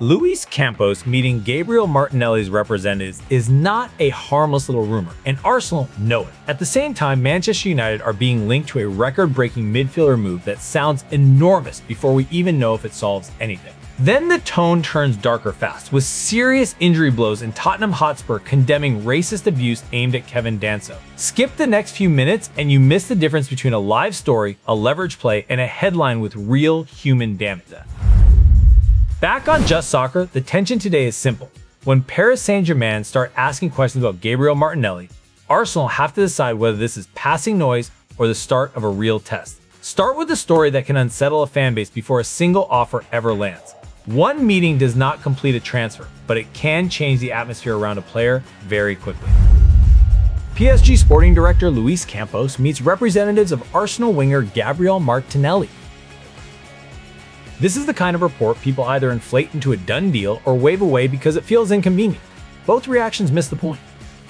Luis Campos meeting Gabriel Martinelli's representatives is not a harmless little rumor, and Arsenal know it. At the same time, Manchester United are being linked to a record-breaking midfielder move that sounds enormous before we even know if it solves anything. Then the tone turns darker fast, with serious injury blows and Tottenham Hotspur condemning racist abuse aimed at Kevin Danso. Skip the next few minutes and you miss the difference between a live story, a leverage play, and a headline with real human damage. Back on Just Soccer, the tension today is simple. When Paris Saint-Germain start asking questions about Gabriel Martinelli, Arsenal have to decide whether this is passing noise or the start of a real test. Start with a story that can unsettle a fan base before a single offer ever lands. One meeting does not complete a transfer, but it can change the atmosphere around a player very quickly. PSG sporting director Luis Campos meets representatives of Arsenal winger Gabriel Martinelli. This is the kind of report people either inflate into a done deal or wave away because it feels inconvenient. Both reactions miss the point.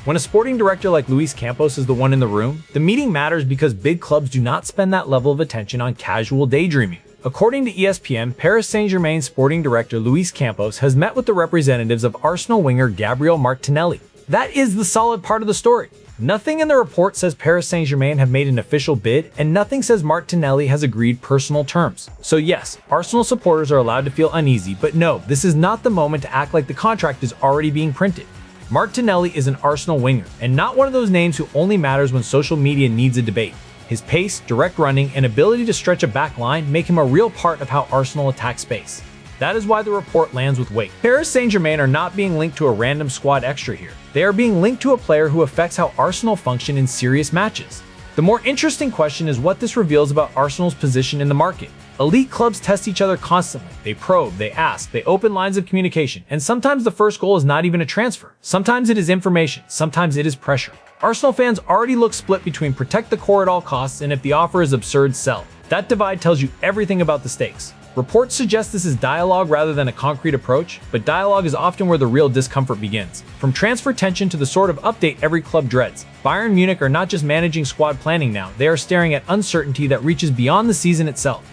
When a sporting director like Luis Campos is the one in the room, the meeting matters because big clubs do not spend that level of attention on casual daydreaming. According to ESPN, Paris Saint-Germain sporting director Luis Campos has met with the representatives of Arsenal winger Gabriel Martinelli. That is the solid part of the story. Nothing in the report says Paris Saint-Germain have made an official bid, and nothing says Martinelli has agreed personal terms. So yes, Arsenal supporters are allowed to feel uneasy, but no, this is not the moment to act like the contract is already being printed. Martinelli is an Arsenal winger, and not one of those names who only matters when social media needs a debate. His pace, direct running, and ability to stretch a back line make him a real part of how Arsenal attack space. That is why the report lands with weight. Paris Saint-Germain are not being linked to a random squad extra here. They are being linked to a player who affects how Arsenal function in serious matches. The more interesting question is what this reveals about Arsenal's position in the market. Elite clubs test each other constantly. They probe, they ask, they open lines of communication, and sometimes the first goal is not even a transfer. Sometimes it is information, sometimes it is pressure. Arsenal fans already look split between protect the core at all costs and if the offer is absurd, sell. That divide tells you everything about the stakes. Reports suggest this is dialogue rather than a concrete approach, but dialogue is often where the real discomfort begins. From transfer tension to the sort of update every club dreads, Bayern Munich are not just managing squad planning now, they are staring at uncertainty that reaches beyond the season itself.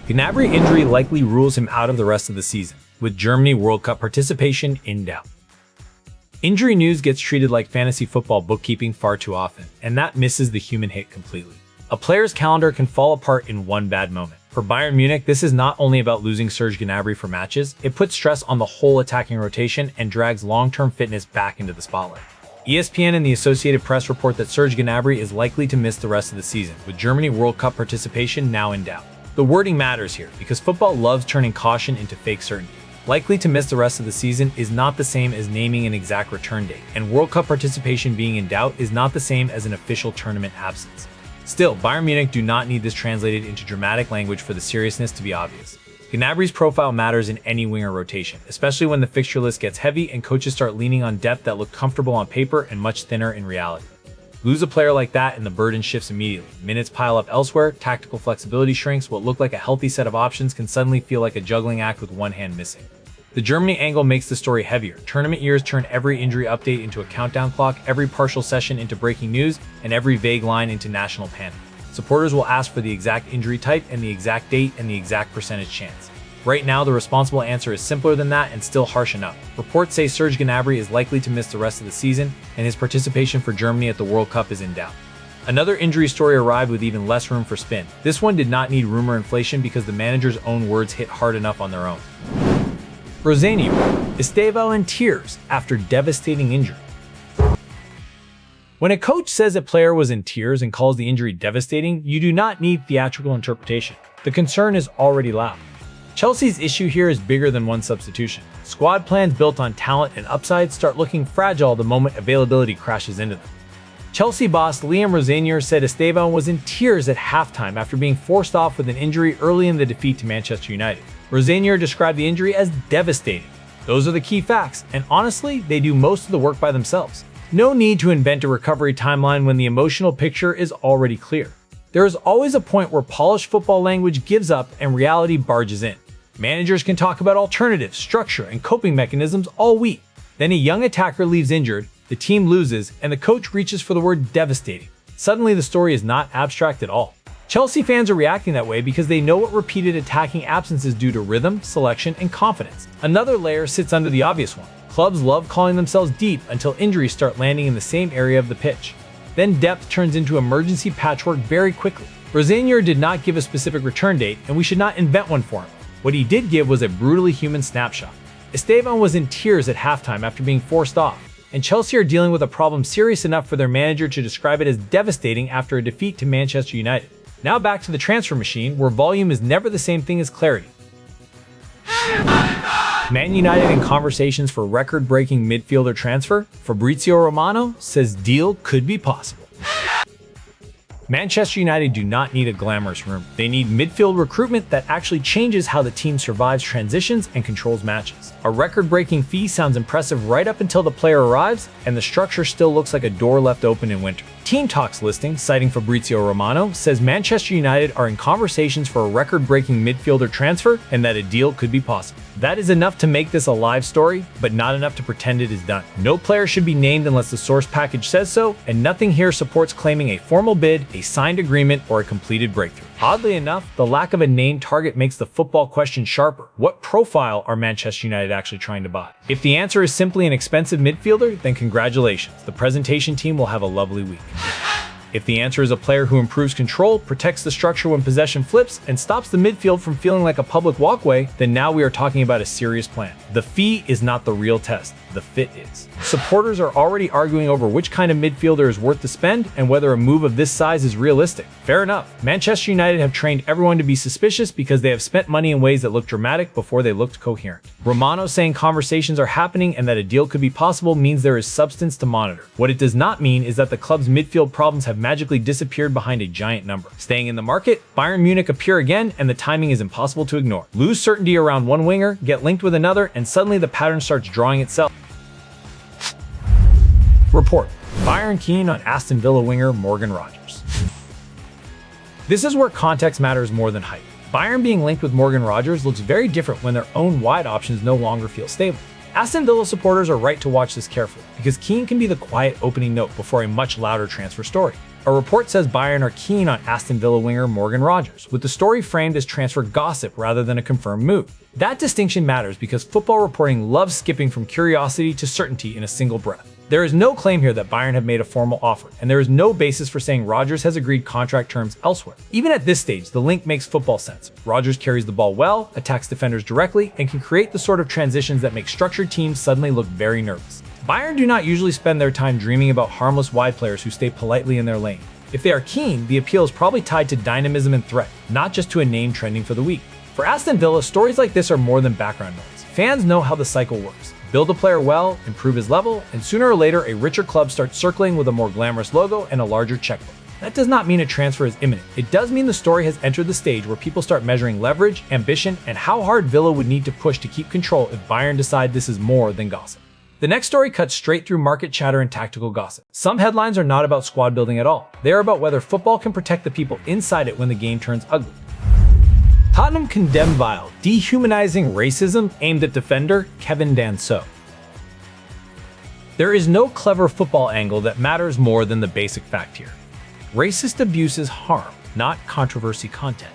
Gnabry injury likely rules him out of the rest of the season, with Germany World Cup participation in doubt. Injury news gets treated like fantasy football bookkeeping far too often, and that misses the human hit completely. A player's calendar can fall apart in one bad moment. For Bayern Munich, this is not only about losing Serge Gnabry for matches, it puts stress on the whole attacking rotation and drags long-term fitness back into the spotlight. ESPN and the Associated Press report that Serge Gnabry is likely to miss the rest of the season, with Germany World Cup participation now in doubt. The wording matters here, because football loves turning caution into fake certainty. Likely to miss the rest of the season is not the same as naming an exact return date, and World Cup participation being in doubt is not the same as an official tournament absence. Still, Bayern Munich do not need this translated into dramatic language for the seriousness to be obvious. Gnabry's profile matters in any winger rotation, especially when the fixture list gets heavy and coaches start leaning on depth that look comfortable on paper and much thinner in reality. Lose a player like that and the burden shifts immediately. Minutes pile up elsewhere, tactical flexibility shrinks, what looked like a healthy set of options can suddenly feel like a juggling act with one hand missing. The Germany angle makes the story heavier. Tournament years turn every injury update into a countdown clock, every partial session into breaking news, and every vague line into national panic. Supporters will ask for the exact injury type and the exact date and the exact percentage chance. Right now, the responsible answer is simpler than that and still harsh enough. Reports say Serge Gnabry is likely to miss the rest of the season, and his participation for Germany at the World Cup is in doubt. Another injury story arrived with even less room for spin. This one did not need rumor inflation because the manager's own words hit hard enough on their own. Rosenior, Estevão in tears after devastating injury. When a coach says a player was in tears and calls the injury devastating, you do not need theatrical interpretation. The concern is already loud. Chelsea's issue here is bigger than one substitution. Squad plans built on talent and upside start looking fragile the moment availability crashes into them. Chelsea boss Liam Rosenior said Estevão was in tears at halftime after being forced off with an injury early in the defeat to Manchester United. Rosenior described the injury as devastating. Those are the key facts, and honestly, they do most of the work by themselves. No need to invent a recovery timeline when the emotional picture is already clear. There is always a point where polished football language gives up and reality barges in. Managers can talk about alternatives, structure, and coping mechanisms all week. Then a young attacker leaves injured, the team loses, and the coach reaches for the word devastating. Suddenly the story is not abstract at all. Chelsea fans are reacting that way because they know what repeated attacking absences do to rhythm, selection, and confidence. Another layer sits under the obvious one. Clubs love calling themselves deep until injuries start landing in the same area of the pitch. Then depth turns into emergency patchwork very quickly. Rosenior did not give a specific return date, and we should not invent one for him. What he did give was a brutally human snapshot. Esteban was in tears at halftime after being forced off, and Chelsea are dealing with a problem serious enough for their manager to describe it as devastating after a defeat to Manchester United. Now back to the transfer machine, where volume is never the same thing as clarity. Man United in conversations for record-breaking midfielder transfer, Fabrizio Romano says deal could be possible. Manchester United do not need a glamorous room. They need midfield recruitment that actually changes how the team survives transitions and controls matches. A record-breaking fee sounds impressive right up until the player arrives, and the structure still looks like a door left open in winter. Team Talks listing, citing Fabrizio Romano, says Manchester United are in conversations for a record-breaking midfielder transfer and that a deal could be possible. That is enough to make this a live story, but not enough to pretend it is done. No player should be named unless the source package says so, and nothing here supports claiming a formal bid, a signed agreement, or a completed breakthrough. Oddly enough, the lack of a named target makes the football question sharper. What profile are Manchester United actually trying to buy? If the answer is simply an expensive midfielder, then congratulations. The presentation team will have a lovely week. If the answer is a player who improves control, protects the structure when possession flips, and stops the midfield from feeling like a public walkway, then now we are talking about a serious plan. The fee is not the real test, the fit is. Supporters are already arguing over which kind of midfielder is worth the spend and whether a move of this size is realistic. Fair enough. Manchester United have trained everyone to be suspicious because they have spent money in ways that look dramatic before they looked coherent. Romano saying conversations are happening and that a deal could be possible means there is substance to monitor. What it does not mean is that the club's midfield problems have magically disappeared behind a giant number. Staying in the market, Bayern Munich appear again, and the timing is impossible to ignore. Lose certainty around one winger, get linked with another, and suddenly the pattern starts drawing itself. Report: Bayern keen on Aston Villa winger Morgan Rogers. This is where context matters more than hype. Bayern being linked with Morgan Rogers looks very different when their own wide options no longer feel stable. Aston Villa supporters are right to watch this carefully, because keen can be the quiet opening note before a much louder transfer story. A report says Bayern are keen on Aston Villa winger Morgan Rogers, with the story framed as transfer gossip rather than a confirmed move. That distinction matters because football reporting loves skipping from curiosity to certainty in a single breath. There is no claim here that Bayern have made a formal offer, and there is no basis for saying Rogers has agreed contract terms elsewhere. Even at this stage, the link makes football sense. Rogers carries the ball well, attacks defenders directly, and can create the sort of transitions that make structured teams suddenly look very nervous. Bayern do not usually spend their time dreaming about harmless wide players who stay politely in their lane. If they are keen, the appeal is probably tied to dynamism and threat, not just to a name trending for the week. For Aston Villa, stories like this are more than background noise. Fans know how the cycle works. Build a player well, improve his level, and sooner or later a richer club starts circling with a more glamorous logo and a larger checkbook. That does not mean a transfer is imminent. It does mean the story has entered the stage where people start measuring leverage, ambition, and how hard Villa would need to push to keep control if Bayern decide this is more than gossip. The next story cuts straight through market chatter and tactical gossip. Some headlines are not about squad building at all. They are about whether football can protect the people inside it when the game turns ugly. Tottenham condemn vile, dehumanizing racism aimed at defender Kevin Danso. There is no clever football angle that matters more than the basic fact here. Racist abuse is harm, not controversy content.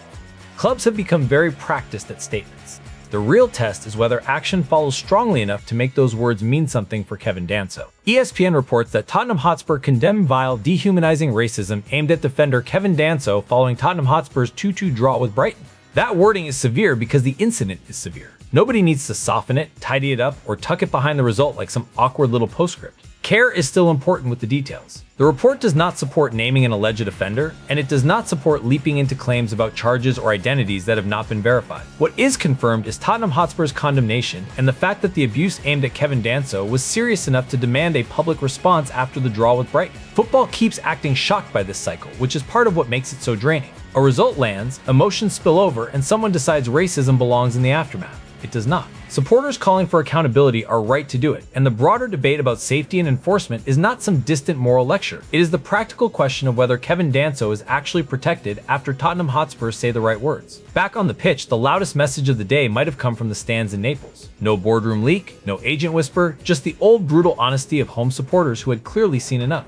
Clubs have become very practiced at statements. The real test is whether action follows strongly enough to make those words mean something for Kevin Danso. ESPN reports that Tottenham Hotspur condemned vile, dehumanizing racism aimed at defender Kevin Danso following Tottenham Hotspur's 2-2 draw with Brighton. That wording is severe because the incident is severe. Nobody needs to soften it, tidy it up, or tuck it behind the result like some awkward little postscript. Care is still important with the details. The report does not support naming an alleged offender, and it does not support leaping into claims about charges or identities that have not been verified. What is confirmed is Tottenham Hotspur's condemnation and the fact that the abuse aimed at Kevin Danso was serious enough to demand a public response after the draw with Brighton. Football keeps acting shocked by this cycle, which is part of what makes it so draining. A result lands, emotions spill over, and someone decides racism belongs in the aftermath. It does not. Supporters calling for accountability are right to do it, and the broader debate about safety and enforcement is not some distant moral lecture. It is the practical question of whether Kevin Danso is actually protected after Tottenham Hotspur say the right words. Back on the pitch, the loudest message of the day might have come from the stands in Naples. No boardroom leak, no agent whisper, just the old brutal honesty of home supporters who had clearly seen enough.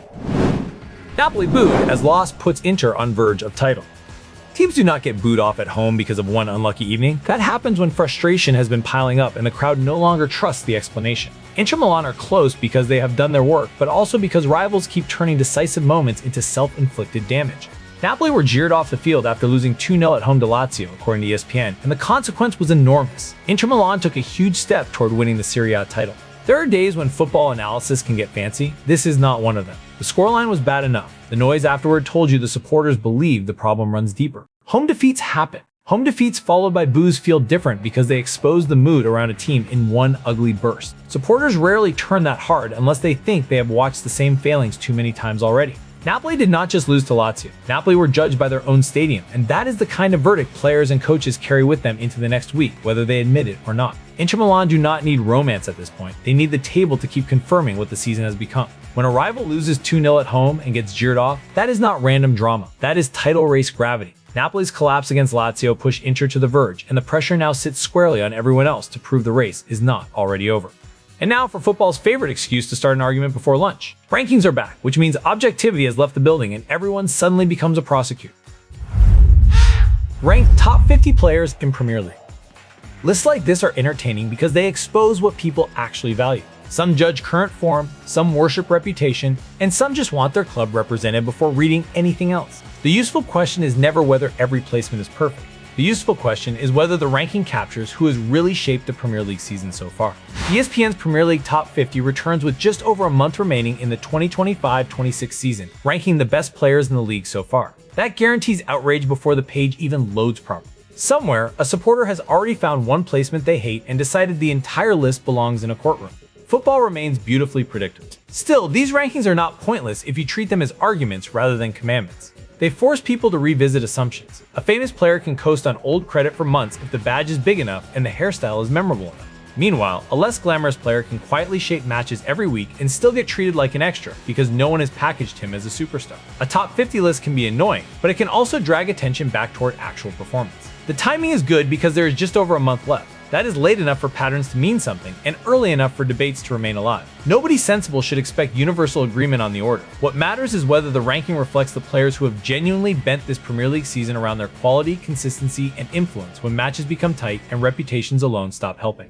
Napoli booed as loss puts Inter on verge of title. Teams do not get booed off at home because of one unlucky evening. That happens when frustration has been piling up and the crowd no longer trusts the explanation. Inter Milan are close because they have done their work, but also because rivals keep turning decisive moments into self-inflicted damage. Napoli were jeered off the field after losing 2-0 at home to Lazio, according to ESPN, and the consequence was enormous. Inter Milan took a huge step toward winning the Serie A title. There are days when football analysis can get fancy. This is not one of them. The scoreline was bad enough. The noise afterward told you the supporters believe the problem runs deeper. Home defeats happen. Home defeats followed by boos feel different because they expose the mood around a team in one ugly burst. Supporters rarely turn that hard unless they think they have watched the same failings too many times already. Napoli did not just lose to Lazio. Napoli were judged by their own stadium, and that is the kind of verdict players and coaches carry with them into the next week, whether they admit it or not. Inter Milan do not need romance at this point. They need the table to keep confirming what the season has become. When a rival loses 2-0 at home and gets jeered off, that is not random drama. That is title race gravity. Napoli's collapse against Lazio pushed Inter to the verge, and the pressure now sits squarely on everyone else to prove the race is not already over. And now for football's favorite excuse to start an argument before lunch. Rankings are back, which means objectivity has left the building and everyone suddenly becomes a prosecutor. Ranked top 50 players in Premiere League. Lists like this are entertaining because they expose what people actually value. Some judge current form, some worship reputation, and some just want their club represented before reading anything else. The useful question is never whether every placement is perfect. The useful question is whether the ranking captures who has really shaped the Premier League season so far. ESPN's Premier League Top 50 returns with just over a month remaining in the 2025-26 season, ranking the best players in the league so far. That guarantees outrage before the page even loads properly. Somewhere, a supporter has already found one placement they hate and decided the entire list belongs in a courtroom. Football remains beautifully predictable. Still, these rankings are not pointless if you treat them as arguments rather than commandments. They force people to revisit assumptions. A famous player can coast on old credit for months if the badge is big enough and the hairstyle is memorable enough. Meanwhile, a less glamorous player can quietly shape matches every week and still get treated like an extra because no one has packaged him as a superstar. A top 50 list can be annoying, but it can also drag attention back toward actual performance. The timing is good because there is just over a month left. That is late enough for patterns to mean something and early enough for debates to remain alive. Nobody sensible should expect universal agreement on the order. What matters is whether the ranking reflects the players who have genuinely bent this Premier League season around their quality, consistency, and influence when matches become tight and reputations alone stop helping.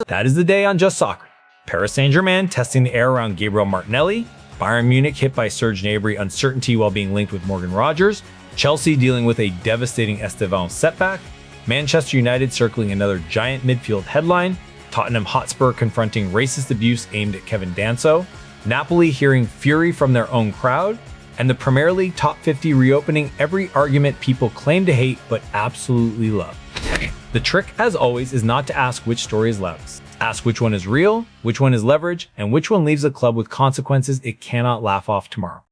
That is the day on Just Soccer. Paris Saint-Germain testing the air around Gabriel Martinelli, Bayern Munich hit by Serge Gnabry uncertainty while being linked with Morgan Rogers, Chelsea dealing with a devastating Estevan setback, Manchester United circling another giant midfield headline, Tottenham Hotspur confronting racist abuse aimed at Kevin Danso, Napoli hearing fury from their own crowd, and the Premiere League Top 50 reopening every argument people claim to hate but absolutely love. The trick, as always, is not to ask which story is loudest. Ask which one is real, which one is leverage, and which one leaves the club with consequences it cannot laugh off tomorrow.